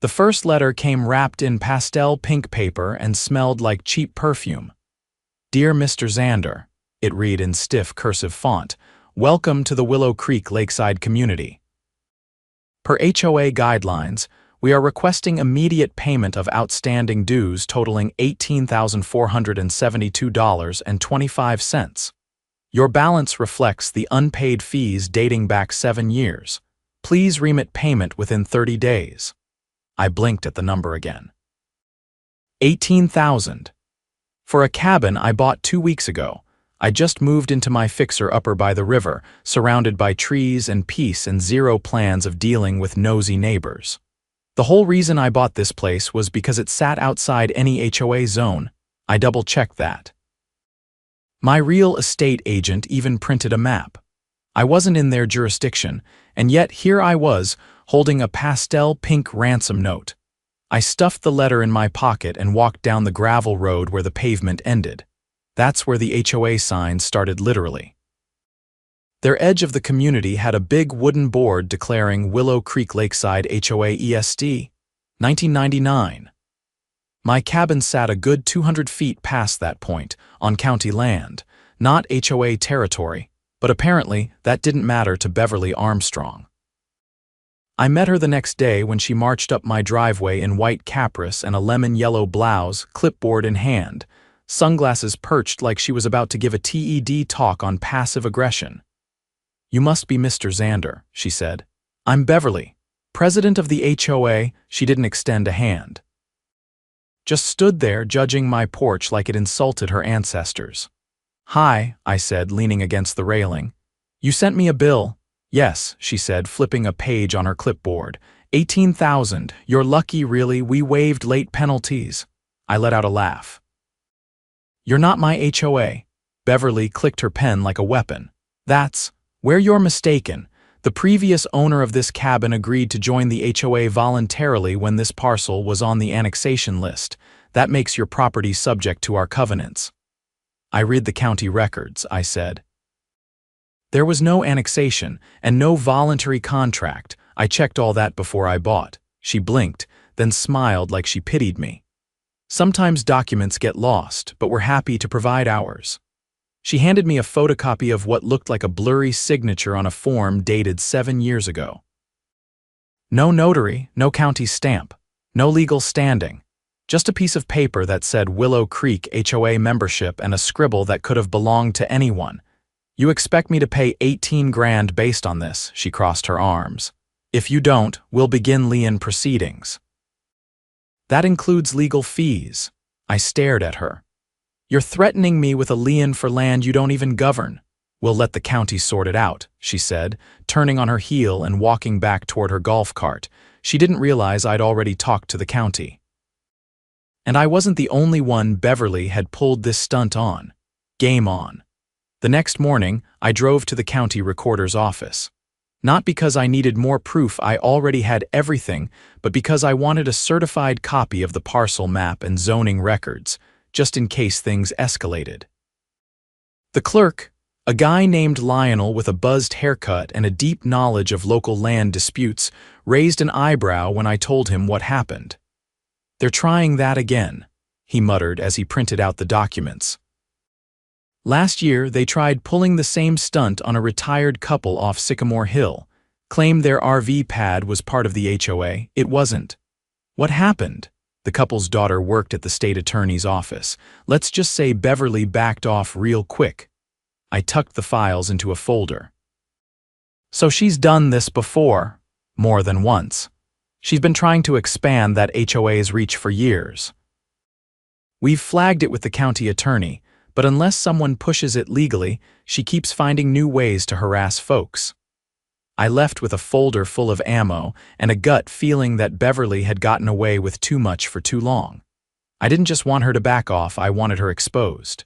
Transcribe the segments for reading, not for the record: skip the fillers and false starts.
The first letter came wrapped in pastel pink paper and smelled like cheap perfume. "Dear Mr. Xander," it read in stiff cursive font, "welcome to the Willow Creek Lakeside community. Per HOA guidelines, we are requesting immediate payment of outstanding dues totaling $18,472.25. Your balance reflects the unpaid fees dating back 7 years. Please remit payment within 30 days. I blinked at the number again. 18,000. For a cabin I bought 2 weeks ago. I just moved into my fixer-upper by the river, surrounded by trees and peace and zero plans of dealing with nosy neighbors. The whole reason I bought this place was because it sat outside any HOA zone. I double-checked that. My real estate agent even printed a map. I wasn't in their jurisdiction, and yet here I was, holding a pastel pink ransom note. I stuffed the letter in my pocket and walked down the gravel road where the pavement ended. That's where the HOA signs started literally. Their edge of the community had a big wooden board declaring Willow Creek Lakeside HOA ESD, 1999. My cabin sat a good 200 feet past that point, on county land, not HOA territory, but apparently that didn't matter to Beverly Armstrong. I met her the next day when she marched up my driveway in white capris and a lemon-yellow blouse, clipboard in hand, sunglasses perched like she was about to give a TED talk on passive aggression. "You must be Mr. Xander," she said. "I'm Beverly, president of the HOA." She didn't extend a hand. Just stood there judging my porch like it insulted her ancestors. "Hi," I said, leaning against the railing. "You sent me a bill." "Yes," she said, flipping a page on her clipboard. 18,000. You're lucky, really. We waived late penalties." I let out a laugh. "You're not my HOA." Beverly clicked her pen like a weapon. "That's where you're mistaken. The previous owner of this cabin agreed to join the HOA voluntarily when this parcel was on the annexation list. That makes your property subject to our covenants." "I read the county records," I said. "There was no annexation and no voluntary contract. I checked all that before I bought." She blinked, then smiled like she pitied me. "Sometimes documents get lost, but we're happy to provide ours." She handed me a photocopy of what looked like a blurry signature on a form dated 7 years ago. No notary, no county stamp, no legal standing. Just a piece of paper that said Willow Creek HOA membership and a scribble that could have belonged to anyone. "You expect me to pay 18 grand based on this?" She crossed her arms. "If you don't, we'll begin lien proceedings." "That includes legal fees." I stared at her. "You're threatening me with a lien for land you don't even govern." "We'll let the county sort it out," she said, turning on her heel and walking back toward her golf cart. She didn't realize I'd already talked to the county. And I wasn't the only one Beverly had pulled this stunt on. Game on. The next morning, I drove to the county recorder's office. Not because I needed more proof, I already had everything, but because I wanted a certified copy of the parcel map and zoning records, just in case things escalated. The clerk, a guy named Lionel with a buzzed haircut and a deep knowledge of local land disputes, raised an eyebrow when I told him what happened. "They're trying that again," he muttered as he printed out the documents. "Last year, they tried pulling the same stunt on a retired couple off Sycamore Hill, claimed their RV pad was part of the HOA. It wasn't. What happened? The couple's daughter worked at the state attorney's office. Let's just say Beverly backed off real quick." I tucked the files into a folder. "So she's done this before, more than once. She's been trying to expand that HOA's reach for years. We've flagged it with the county attorney, but unless someone pushes it legally, she keeps finding new ways to harass folks." I left with a folder full of ammo and a gut feeling that Beverly had gotten away with too much for too long. I didn't just want her to back off, I wanted her exposed.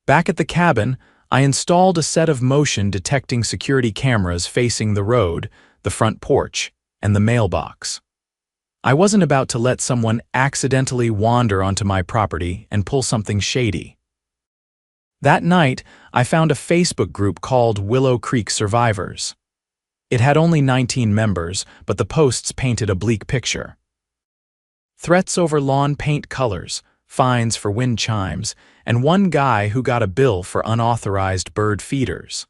Back at the cabin, I installed a set of motion-detecting security cameras facing the road, the front porch, and the mailbox. I wasn't about to let someone accidentally wander onto my property and pull something shady. That night, I found a Facebook group called Willow Creek Survivors. It had only 19 members, but the posts painted a bleak picture. Threats over lawn paint colors, fines for wind chimes, and one guy who got a bill for unauthorized bird feeders.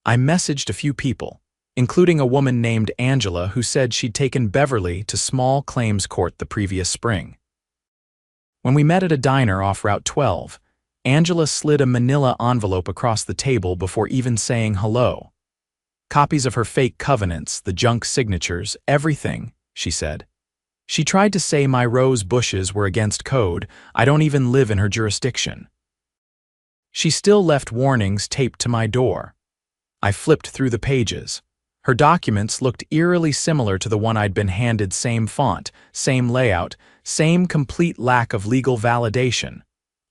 I messaged a few people, including a woman named Angela who said she'd taken Beverly to small claims court the previous spring. When we met at a diner off Route 12, Angela slid a manila envelope across the table before even saying hello. Copies of her fake covenants, the junk signatures, everything, she said. She tried to say my rose bushes were against code. I don't even live in her jurisdiction. She still left warnings taped to my door. I flipped through the pages. Her documents looked eerily similar to the one I'd been handed, same font, same layout, same complete lack of legal validation.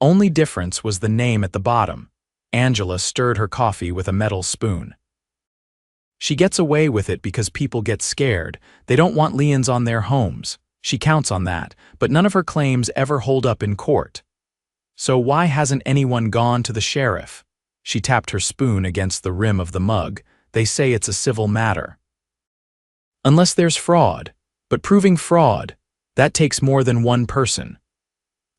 Only difference was the name at the bottom. Angela stirred her coffee with a metal spoon. She gets away with it because people get scared. They don't want liens on their homes. She counts on that, but none of her claims ever hold up in court. So why hasn't anyone gone to the sheriff? She tapped her spoon against the rim of the mug. They say it's a civil matter. Unless there's fraud. But proving fraud, that takes more than one person.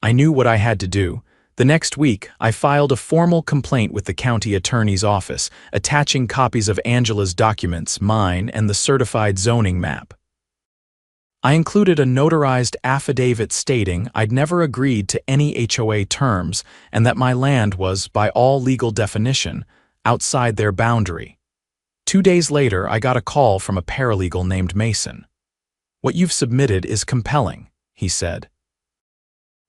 I knew what I had to do. The next week, I filed a formal complaint with the county attorney's office, attaching copies of Angela's documents, mine, and the certified zoning map. I included a notarized affidavit stating I'd never agreed to any HOA terms and that my land was, by all legal definition, outside their boundary. 2 days later, I got a call from a paralegal named Mason. "What you've submitted is compelling," he said.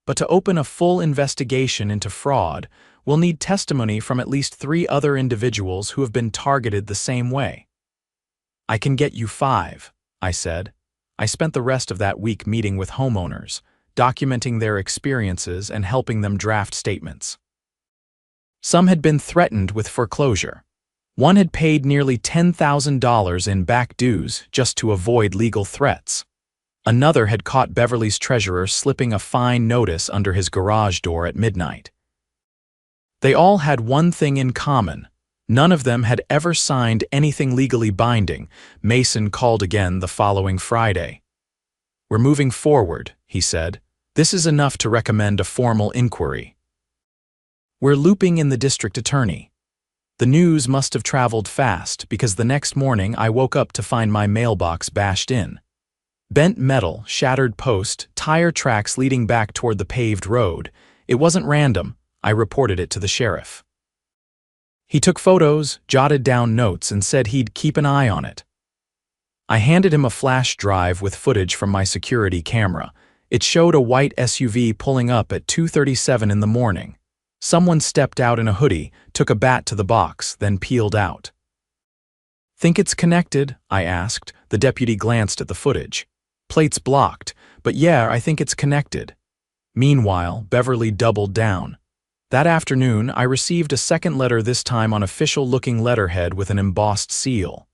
"But to open a full investigation into fraud, we'll need testimony from at least 3 other individuals who have been targeted the same way." "I can get you 5, I said. I spent the rest of that week meeting with homeowners, documenting their experiences and helping them draft statements. Some had been threatened with foreclosure. One had paid nearly $10,000 in back dues just to avoid legal threats. Another had caught Beverly's treasurer slipping a fine notice under his garage door at midnight. They all had one thing in common. None of them had ever signed anything legally binding. Mason called again the following Friday. "We're moving forward," he said. "This is enough to recommend a formal inquiry." We're looping in the district attorney. The news must have traveled fast because the next morning I woke up to find my mailbox bashed in. Bent metal, shattered post, tire tracks leading back toward the paved road. It wasn't random. I reported it to the sheriff. He took photos, jotted down notes, and said he'd keep an eye on it. I handed him a flash drive with footage from my security camera. It showed a white SUV pulling up at 2:37 in the morning. Someone stepped out in a hoodie, took a bat to the box, then peeled out. "Think it's connected?" I asked. The deputy glanced at the footage. "Plates blocked, but yeah, I think it's connected." Meanwhile, Beverly doubled down. That afternoon, I received a second letter, this time on official-looking letterhead with an embossed seal.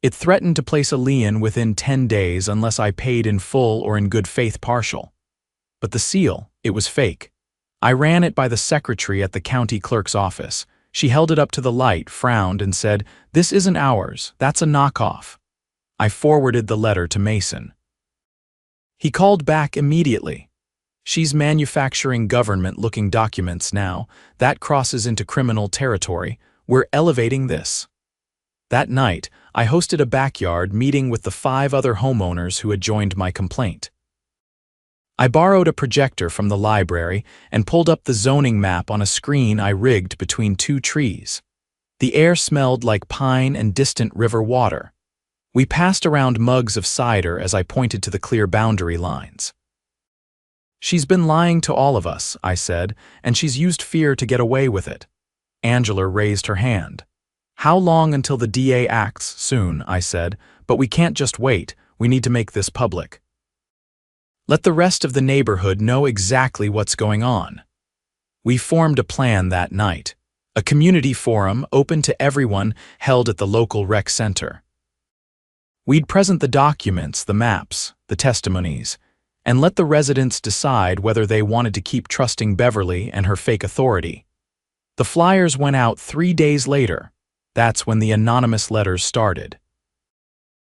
It threatened to place a lien within 10 days unless I paid in full or in good faith partial. But the seal, it was fake. I ran it by the secretary at the county clerk's office. She held it up to the light, frowned, and said, "This isn't ours, that's a knockoff." I forwarded the letter to Mason. He called back immediately. "She's manufacturing government-looking documents now. That crosses into criminal territory. We're elevating this." That night, I hosted a backyard meeting with the 5 other homeowners who had joined my complaint. I borrowed a projector from the library and pulled up the zoning map on a screen I rigged between 2 trees. The air smelled like pine and distant river water. We passed around mugs of cider as I pointed to the clear boundary lines. "She's been lying to all of us," I said, "and she's used fear to get away with it." Angela raised her hand. "How long until the DA acts? Soon," I said, "but we can't just wait. We need to make this public. Let the rest of the neighborhood know exactly what's going on." We formed a plan that night. A community forum, open to everyone, held at the local rec center. We'd present the documents, the maps, the testimonies, and let the residents decide whether they wanted to keep trusting Beverly and her fake authority. The flyers went out 3 days later. That's when the anonymous letters started.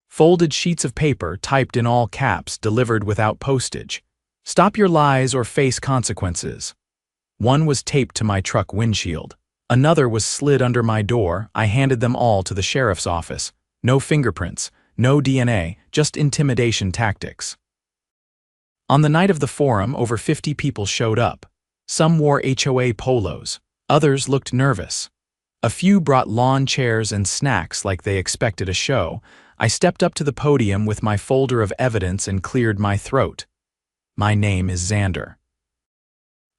Folded sheets of paper typed in all caps delivered without postage. Stop your lies or face consequences. One was taped to my truck windshield. Another was slid under my door. I handed them all to the sheriff's office. No fingerprints, no DNA, just intimidation tactics. On the night of the forum, over 50 people showed up. Some wore HOA polos. Others looked nervous. A few brought lawn chairs and snacks like they expected a show. I stepped up to the podium with my folder of evidence and cleared my throat. My name is Xander.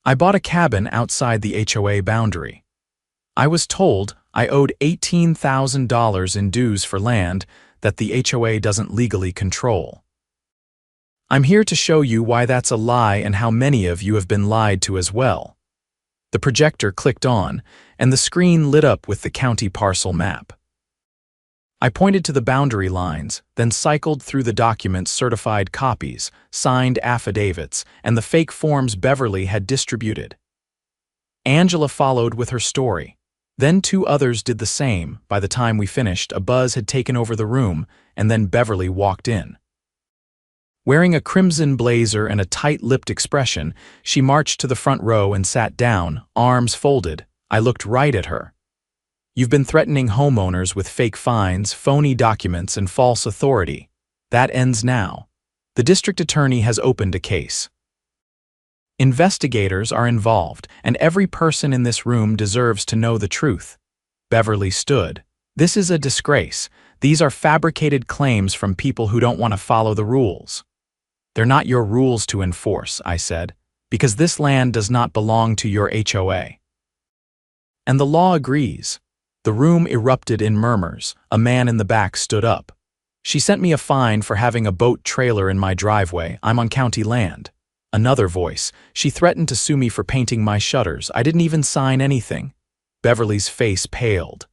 I bought a cabin outside the HOA boundary. I was told I owed $18,000 in dues for land that the HOA doesn't legally control. I'm here to show you why that's a lie and how many of you have been lied to as well. The projector clicked on, and the screen lit up with the county parcel map. I pointed to the boundary lines, then cycled through the documents' certified copies, signed affidavits, and the fake forms Beverly had distributed. Angela followed with her story. Then 2 others did the same. By the time we finished, a buzz had taken over the room, and then Beverly walked in. Wearing a crimson blazer and a tight-lipped expression, she marched to the front row and sat down, arms folded. I looked right at her. You've been threatening homeowners with fake fines, phony documents, and false authority. That ends now. The district attorney has opened a case. Investigators are involved, and every person in this room deserves to know the truth. Beverly stood. This is a disgrace. These are fabricated claims from people who don't want to follow the rules. They're not your rules to enforce, I said, because this land does not belong to your HOA. And the law agrees. The room erupted in murmurs. A man in the back stood up. She sent me a fine for having a boat trailer in my driveway. I'm on county land. Another voice. She threatened to sue me for painting my shutters. I didn't even sign anything. Beverly's face paled.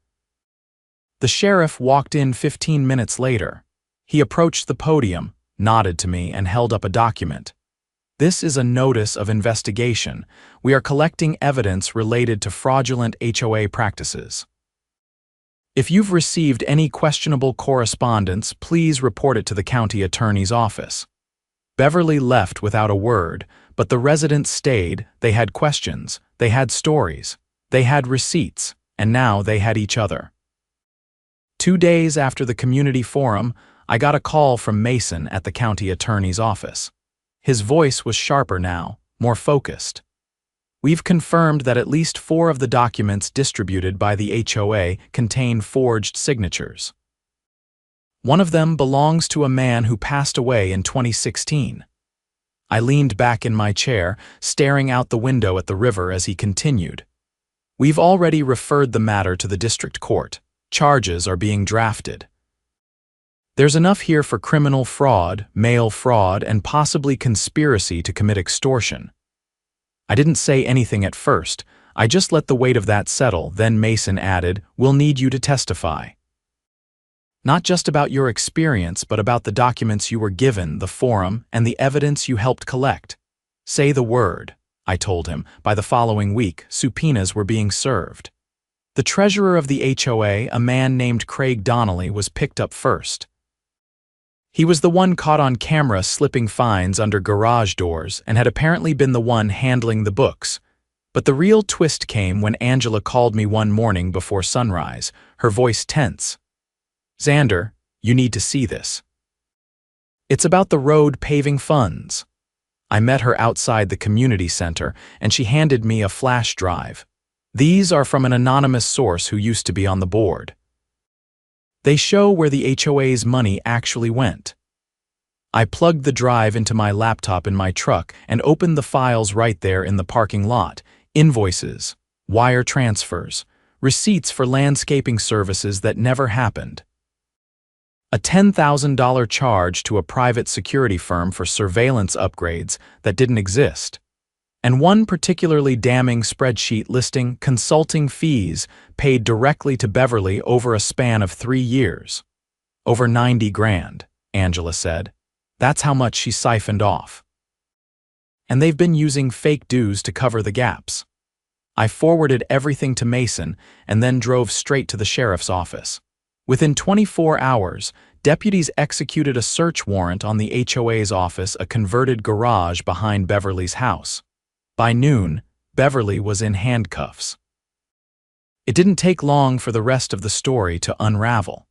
The sheriff walked in 15 minutes later. He approached the podium, nodded to me, and held up a document. This is a notice of investigation. We are collecting evidence related to fraudulent HOA practices. If you've received any questionable correspondence, please report it to the county attorney's office. Beverly left without a word, but the residents stayed. They had questions, they had stories, they had receipts, and now they had each other. 2 days after the community forum, I got a call from Mason at the county attorney's office. His voice was sharper now, more focused. We've confirmed that at least 4 of the documents distributed by the HOA contain forged signatures. One of them belongs to a man who passed away in 2016. I leaned back in my chair, staring out the window at the river as he continued. We've already referred the matter to the district court. Charges are being drafted. There's enough here for criminal fraud, mail fraud, and possibly conspiracy to commit extortion. I didn't say anything at first. I just let the weight of that settle. Then Mason added, "We'll need you to testify. Not just about your experience, but about the documents you were given, the forum, and the evidence you helped collect. Say the word," I told him. By the following week, subpoenas were being served. The treasurer of the HOA, a man named Craig Donnelly, was picked up first. He was the one caught on camera slipping fines under garage doors and had apparently been the one handling the books. But the real twist came when Angela called me one morning before sunrise, her voice tense. "Xander, you need to see this. It's about the road paving funds." I met her outside the community center, and she handed me a flash drive. These are from an anonymous source who used to be on the board. They show where the HOA's money actually went. I plugged the drive into my laptop in my truck and opened the files right there in the parking lot. Invoices, wire transfers, receipts for landscaping services that never happened. A $10,000 charge to a private security firm for surveillance upgrades that didn't exist. And one particularly damning spreadsheet listing consulting fees paid directly to Beverly over a span of 3 years. Over 90 grand, Angela said. That's how much she siphoned off. And they've been using fake dues to cover the gaps. I forwarded everything to Mason and then drove straight to the sheriff's office. Within 24 hours, deputies executed a search warrant on the HOA's office, a converted garage behind Beverly's house. By noon, Beverly was in handcuffs. It didn't take long for the rest of the story to unravel.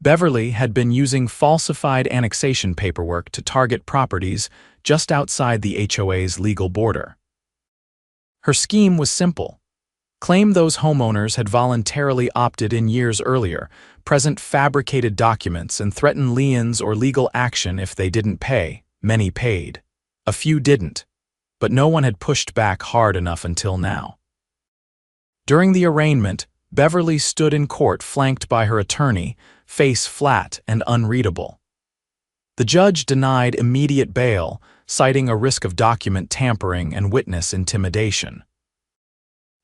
Beverly had been using falsified annexation paperwork to target properties just outside the HOA's legal border. Her scheme was simple. Claim those homeowners had voluntarily opted in years earlier, present fabricated documents, and threaten liens or legal action if they didn't pay. Many paid. A few didn't. But no one had pushed back hard enough until now. During the arraignment, Beverly stood in court flanked by her attorney, face flat and unreadable. The judge denied immediate bail, citing a risk of document tampering and witness intimidation.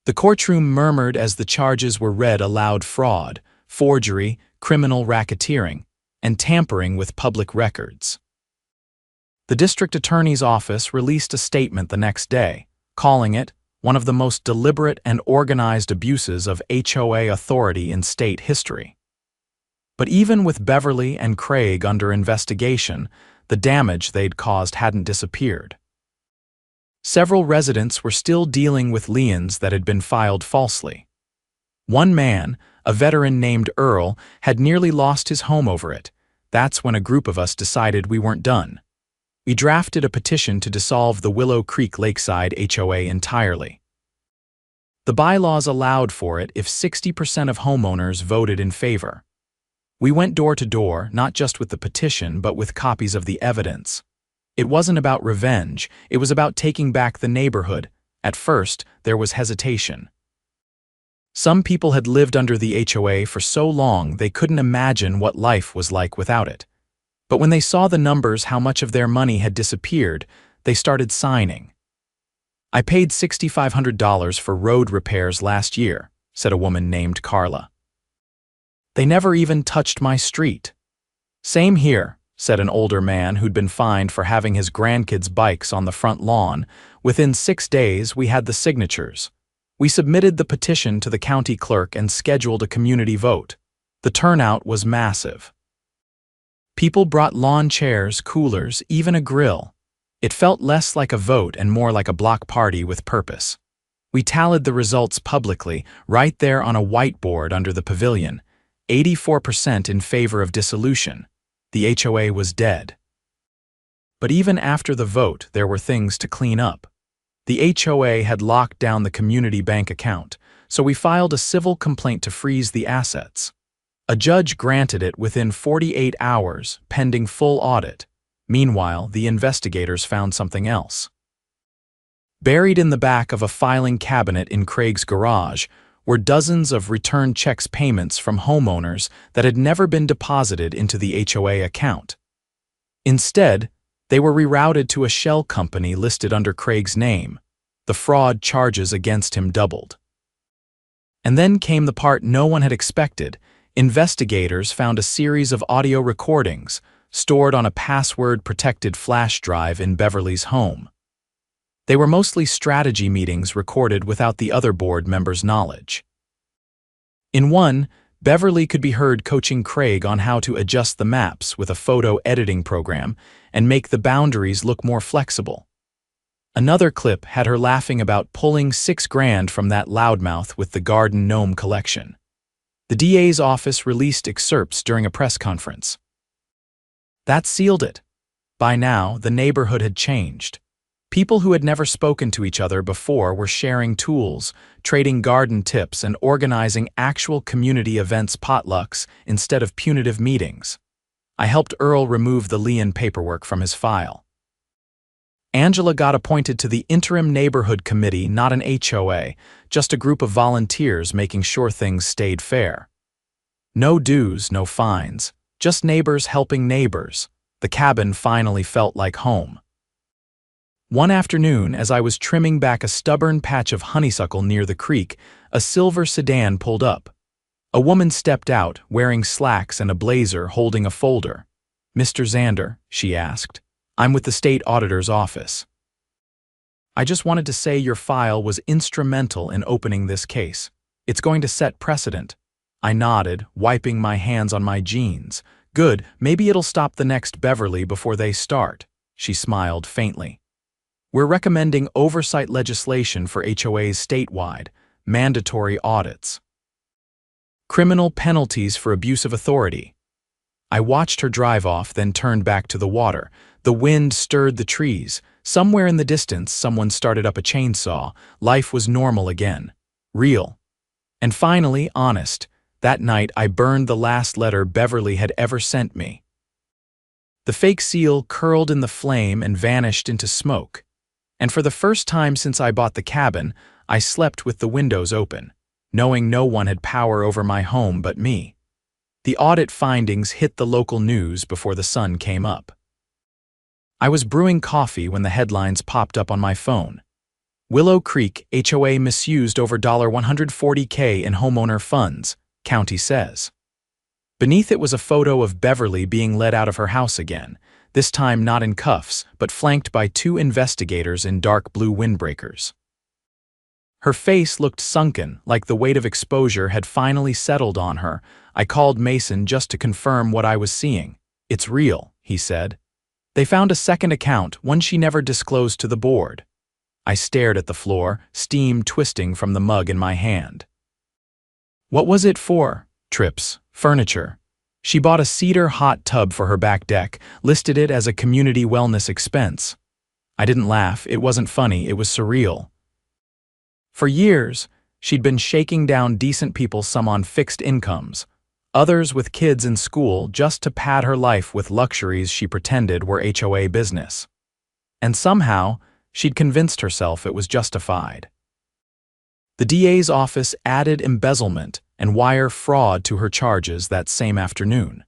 The courtroom murmured as the charges were read aloud: fraud, forgery, criminal racketeering, and tampering with public records. The district attorney's office released a statement the next day, calling it one of the most deliberate and organized abuses of HOA authority in state history. But even with Beverly and Craig under investigation, the damage they'd caused hadn't disappeared. Several residents were still dealing with liens that had been filed falsely. One man, a veteran named Earl, had nearly lost his home over it. That's when a group of us decided we weren't done. We drafted a petition to dissolve the Willow Creek Lakeside HOA entirely. The bylaws allowed for it if 60% of homeowners voted in favor. We went door to door, not just with the petition, but with copies of the evidence. It wasn't about revenge, it was about taking back the neighborhood. At first, there was hesitation. Some people had lived under the HOA for so long they couldn't imagine what life was like without it. But when they saw the numbers, how much of their money had disappeared, they started signing. "I paid $6,500 for road repairs last year," said a woman named Carla. "They never even touched my street." "Same here," said an older man who'd been fined for having his grandkids' bikes on the front lawn. "Within 6 days, we had the signatures. We submitted the petition to the county clerk and scheduled a community vote. The turnout was massive. People brought lawn chairs, coolers, even a grill. It felt less like a vote and more like a block party with purpose. We tallied the results publicly, right there on a whiteboard under the pavilion. 84% in favor of dissolution. The HOA was dead. But even after the vote, there were things to clean up. The HOA had locked down the community bank account, so we filed a civil complaint to freeze the assets. A judge granted it within 48 hours, pending full audit. Meanwhile, the investigators found something else. Buried in the back of a filing cabinet in Craig's garage were dozens of return checks, payments from homeowners that had never been deposited into the HOA account. Instead, they were rerouted to a shell company listed under Craig's name. The fraud charges against him doubled. And then came the part no one had expected. Investigators found a series of audio recordings stored on a password-protected flash drive in Beverly's home. They were mostly strategy meetings recorded without the other board members' knowledge. In one, Beverly could be heard coaching Craig on how to adjust the maps with a photo editing program and make the boundaries look more flexible. Another clip had her laughing about pulling $6,000 from that loudmouth with the garden gnome collection. The DA's office released excerpts during a press conference. That sealed it. By now, the neighborhood had changed. People who had never spoken to each other before were sharing tools, trading garden tips, and organizing actual community events, potlucks, instead of punitive meetings. I helped Earl remove the lien paperwork from his file. Angela got appointed to the interim neighborhood committee, not an HOA, just a group of volunteers making sure things stayed fair. No dues, no fines, just neighbors helping neighbors. The cabin finally felt like home. One afternoon, as I was trimming back a stubborn patch of honeysuckle near the creek, a silver sedan pulled up. A woman stepped out, wearing slacks and a blazer, holding a folder. "Mr. Zander," she asked. "I'm with the state auditor's office." I just wanted to say your file was instrumental in opening this case. It's going to set precedent. I nodded, wiping my hands on my jeans. Good, maybe it'll stop the next Beverly before they start. She smiled faintly. We're recommending oversight legislation for HOAs statewide, mandatory audits. Criminal penalties for abuse of authority. I watched her drive off, then turned back to the water. The wind stirred the trees. Somewhere in the distance, someone started up a chainsaw. Life was normal again. Real. And finally, honest. That night, I burned the last letter Beverly had ever sent me. The fake seal curled in the flame and vanished into smoke. And for the first time since I bought the cabin, I slept with the windows open, knowing no one had power over my home but me. The audit findings hit the local news before the sun came up. I was brewing coffee when the headlines popped up on my phone. Willow Creek HOA misused over $140K in homeowner funds, county says. Beneath it was a photo of Beverly being led out of her house again, this time not in cuffs, but flanked by 2 investigators in dark blue windbreakers. Her face looked sunken, like the weight of exposure had finally settled on her. I called Mason just to confirm what I was seeing. It's real, he said. They found a second account, one she never disclosed to the board. I stared at the floor, steam twisting from the mug in my hand. What was it for? Trips, furniture. She bought a cedar hot tub for her back deck, listed it as a community wellness expense. I didn't laugh, it wasn't funny, it was surreal. For years, she'd been shaking down decent people, some on fixed incomes, others with kids in school, just to pad her life with luxuries she pretended were HOA business. And somehow, she'd convinced herself it was justified. The DA's office added embezzlement and wire fraud to her charges that same afternoon.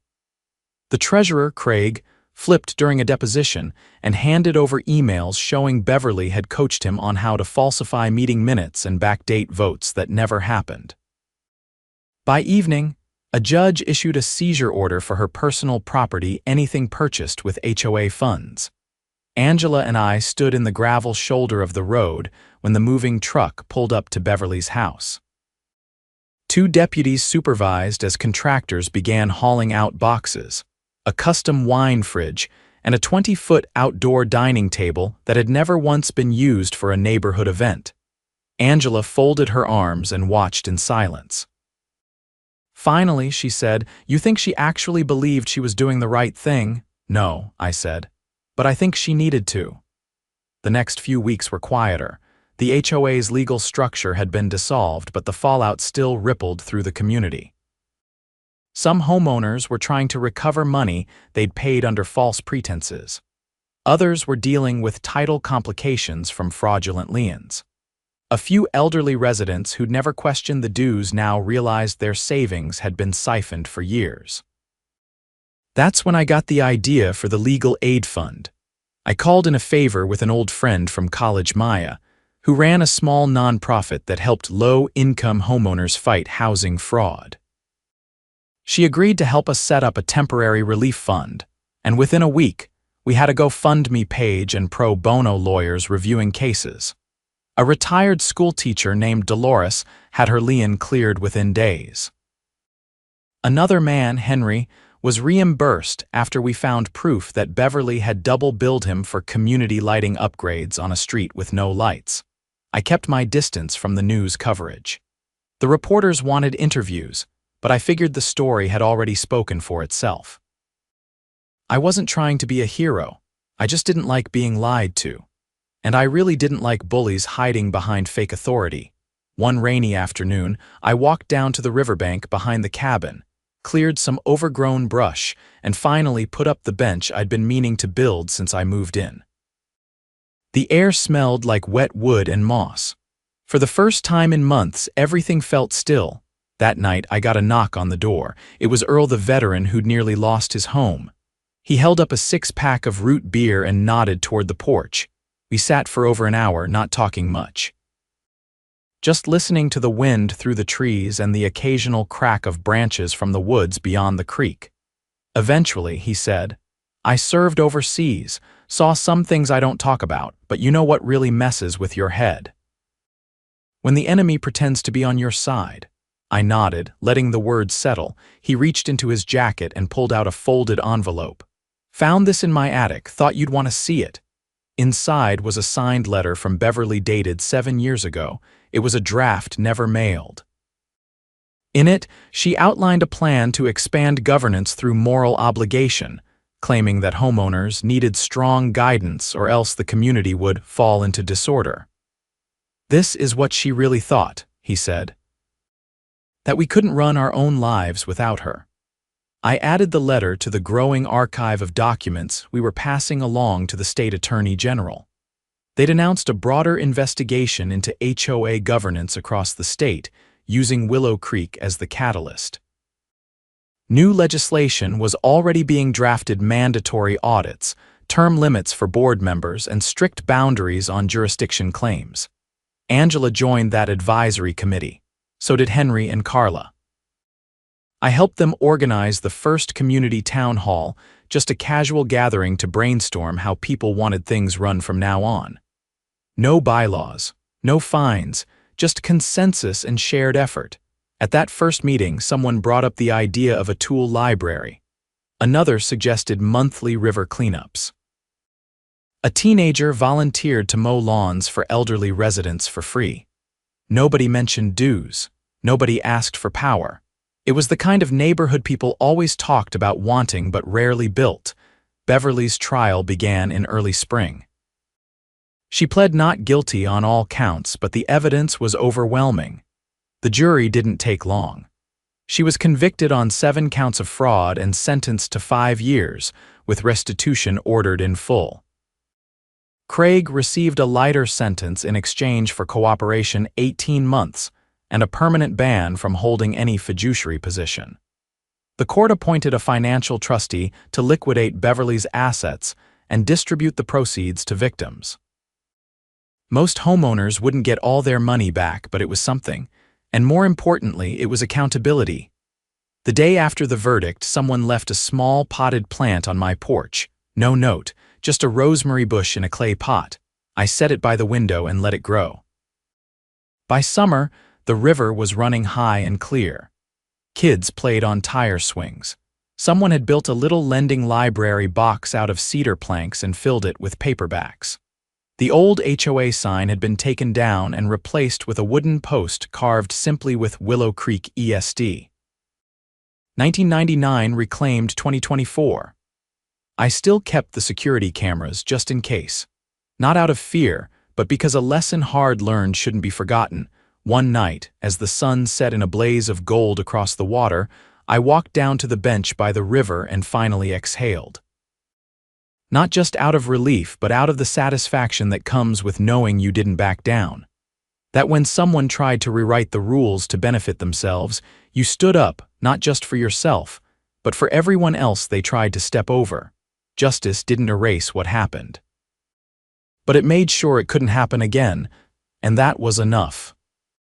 The treasurer, Craig, flipped during a deposition and handed over emails showing Beverly had coached him on how to falsify meeting minutes and backdate votes that never happened. By evening, a judge issued a seizure order for her personal property, anything purchased with HOA funds. Angela and I stood in the gravel shoulder of the road when the moving truck pulled up to Beverly's house. 2 deputies supervised as contractors began hauling out boxes, a custom wine fridge, and a 20-foot outdoor dining table that had never once been used for a neighborhood event. Angela folded her arms and watched in silence. Finally, she said, "You think she actually believed she was doing the right thing?" "No," I said, "but I think she needed to." The next few weeks were quieter. The HOA's legal structure had been dissolved, but the fallout still rippled through the community. Some homeowners were trying to recover money they'd paid under false pretenses. Others were dealing with title complications from fraudulent liens. A few elderly residents who'd never questioned the dues now realized their savings had been siphoned for years. That's when I got the idea for the legal aid fund. I called in a favor with an old friend from college, Maya, who ran a small nonprofit that helped low-income homeowners fight housing fraud. She agreed to help us set up a temporary relief fund, and within a week, we had a GoFundMe page and pro bono lawyers reviewing cases. A retired schoolteacher named Dolores had her lien cleared within days. Another man, Henry, was reimbursed after we found proof that Beverly had double-billed him for community lighting upgrades on a street with no lights. I kept my distance from the news coverage. The reporters wanted interviews, but I figured the story had already spoken for itself. I wasn't trying to be a hero, I just didn't like being lied to. And I really didn't like bullies hiding behind fake authority. One rainy afternoon, I walked down to the riverbank behind the cabin, cleared some overgrown brush, and finally put up the bench I'd been meaning to build since I moved in. The air smelled like wet wood and moss. For the first time in months, everything felt still. That night, I got a knock on the door. It was Earl the veteran who'd nearly lost his home. He held up a 6-pack of root beer and nodded toward the porch. We sat for over an hour, not talking much. Just listening to the wind through the trees and the occasional crack of branches from the woods beyond the creek. Eventually, he said, I served overseas, saw some things I don't talk about, but you know what really messes with your head? When the enemy pretends to be on your side. I nodded, letting the words settle. He reached into his jacket and pulled out a folded envelope. Found this in my attic, thought you'd want to see it. Inside was a signed letter from Beverly dated 7 years ago. It was a draft never mailed. In it, she outlined a plan to expand governance through moral obligation, claiming that homeowners needed strong guidance or else the community would fall into disorder. This is what she really thought, he said. That we couldn't run our own lives without her. I added the letter to the growing archive of documents we were passing along to the state attorney general. They'd announced a broader investigation into HOA governance across the state, using Willow Creek as the catalyst. New legislation was already being drafted: mandatory audits, term limits for board members, and strict boundaries on jurisdiction claims. Angela joined that advisory committee. So did Henry and Carla. I helped them organize the first community town hall, just a casual gathering to brainstorm how people wanted things run from now on. No bylaws, no fines, just consensus and shared effort. At that first meeting, someone brought up the idea of a tool library. Another suggested monthly river cleanups. A teenager volunteered to mow lawns for elderly residents for free. Nobody mentioned dues. Nobody asked for power. It was the kind of neighborhood people always talked about wanting but rarely built. Beverly's trial began in early spring. She pled not guilty on all counts, but the evidence was overwhelming. The jury didn't take long. She was convicted on 7 counts of fraud and sentenced to 5 years, with restitution ordered in full. Craig received a lighter sentence in exchange for cooperation: 18 months, and a permanent ban from holding any fiduciary position. The court appointed a financial trustee to liquidate Beverly's assets and distribute the proceeds to victims. Most homeowners wouldn't get all their money back, but it was something, and more importantly, it was accountability. The day after the verdict, someone left a small potted plant on my porch. No note, just a rosemary bush in a clay pot. I set it by the window and let it grow. By summer, the river was running high and clear. Kids played on tire swings. Someone had built a little lending library box out of cedar planks and filled it with paperbacks. The old HOA sign had been taken down and replaced with a wooden post carved simply with Willow Creek ESD. 1999 reclaimed 2024. I still kept the security cameras just in case. Not out of fear, but because a lesson hard learned shouldn't be forgotten. One night, as the sun set in a blaze of gold across the water, I walked down to the bench by the river and finally exhaled. Not just out of relief, but out of the satisfaction that comes with knowing you didn't back down. That when someone tried to rewrite the rules to benefit themselves, you stood up, not just for yourself, but for everyone else they tried to step over. Justice didn't erase what happened. But it made sure it couldn't happen again, and that was enough.